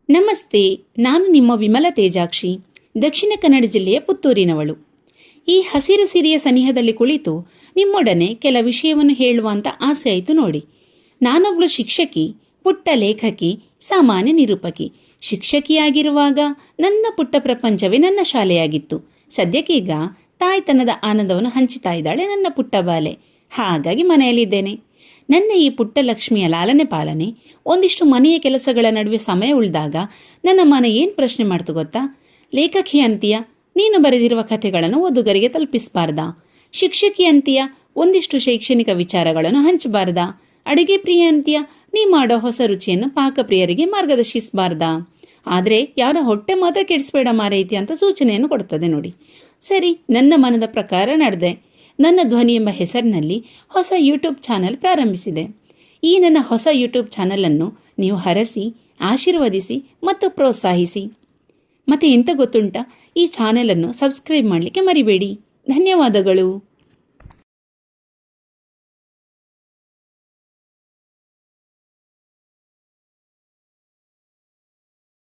ನಮಸ್ತೆ. ನಾನು ನಿಮ್ಮ ವಿಮಲ ತೇಜಾಕ್ಷಿ, ದಕ್ಷಿಣ ಕನ್ನಡ ಜಿಲ್ಲೆಯ ಪುತ್ತೂರಿನವಳು. ಈ ಹಸಿರು ಸಿರಿಯ ಸನಿಹದಲ್ಲಿ ಕುಳಿತು ನಿಮ್ಮೊಡನೆ ಕೆಲ ವಿಷಯವನ್ನು ಹೇಳುವಂತ ಆಸೆ ಆಯಿತು ನೋಡಿ. ನಾನೊಬ್ಳು ಶಿಕ್ಷಕಿ, ಪುಟ್ಟ ಲೇಖಕಿ, ಸಾಮಾನ್ಯ ನಿರೂಪಕಿ. ಶಿಕ್ಷಕಿಯಾಗಿರುವಾಗ ನನ್ನ ಪುಟ್ಟ ಪ್ರಪಂಚವೇ ನನ್ನ ಶಾಲೆಯಾಗಿತ್ತು. ಸದ್ಯಕ್ಕೀಗ ತಾಯ್ತನದ ಆನಂದವನ್ನು ಹಂಚುತ್ತಾ ಇದ್ದಾಳೆ ನನ್ನ ಪುಟ್ಟ ಬಾಲೆ. ಹಾಗಾಗಿ ಮನೆಯಲ್ಲಿದ್ದೇನೆ. ನನ್ನ ಈ ಪುಟ್ಟ ಲಕ್ಷ್ಮಿಯ ಲಾಲನೆ ಪಾಲನೆ, ಒಂದಿಷ್ಟು ಮನೆಯ ಕೆಲಸಗಳ ನಡುವೆ ಸಮಯ ಉಳಿದಾಗ ನನ್ನ ಮನೆ ಏನು ಪ್ರಶ್ನೆ ಮಾಡ್ತು ಗೊತ್ತಾ? ಲೇಖಕಿ ಅಂತೀಯ, ನೀನು ಬರೆದಿರುವ ಕಥೆಗಳನ್ನು ಓದುಗರಿಗೆ ತಲುಪಿಸಬಾರ್ದಾ? ಶಿಕ್ಷಕಿ ಅಂತೀಯ, ಒಂದಿಷ್ಟು ಶೈಕ್ಷಣಿಕ ವಿಚಾರಗಳನ್ನು ಹಂಚಬಾರ್ದಾ? ಅಡುಗೆ ಪ್ರಿಯ ಅಂತೀಯ, ನೀ ಮಾಡೋ ಹೊಸ ರುಚಿಯನ್ನು ಪಾಕಪ್ರಿಯರಿಗೆ ಮಾರ್ಗದರ್ಶಿಸಬಾರ್ದಾ? ಆದರೆ ಯಾರ ಹೊಟ್ಟೆ ಮಾತ್ರ ಕೆಡಿಸ್ಬೇಡ ಮಾರೈತಿ ಅಂತ ಸೂಚನೆಯನ್ನು ಕೊಡ್ತದೆ ನೋಡಿ. ಸರಿ, ನನ್ನ ಮನದ ಪ್ರಕಾರ ನಡೆದೆ. ನನ್ನ ಧ್ವನಿ ಎಂಬ ಹೆಸರಿನಲ್ಲಿ ಹೊಸ ಯೂಟ್ಯೂಬ್ ಚಾನಲ್ ಪ್ರಾರಂಭಿಸಿದೆ. ಈ ನನ್ನ ಹೊಸ ಯೂಟ್ಯೂಬ್ ಚಾನಲನ್ನು ನೀವು ಹರಸಿ, ಆಶೀರ್ವದಿಸಿ ಮತ್ತು ಪ್ರೋತ್ಸಾಹಿಸಿ. ಮತ್ತೆ ಎಂತ ಗೊತ್ತುಂಟ, ಈ ಚಾನೆಲನ್ನು ಸಬ್ಸ್ಕ್ರೈಬ್ ಮಾಡಲಿಕ್ಕೆ ಮರಿಬೇಡಿ. ಧನ್ಯವಾದಗಳು.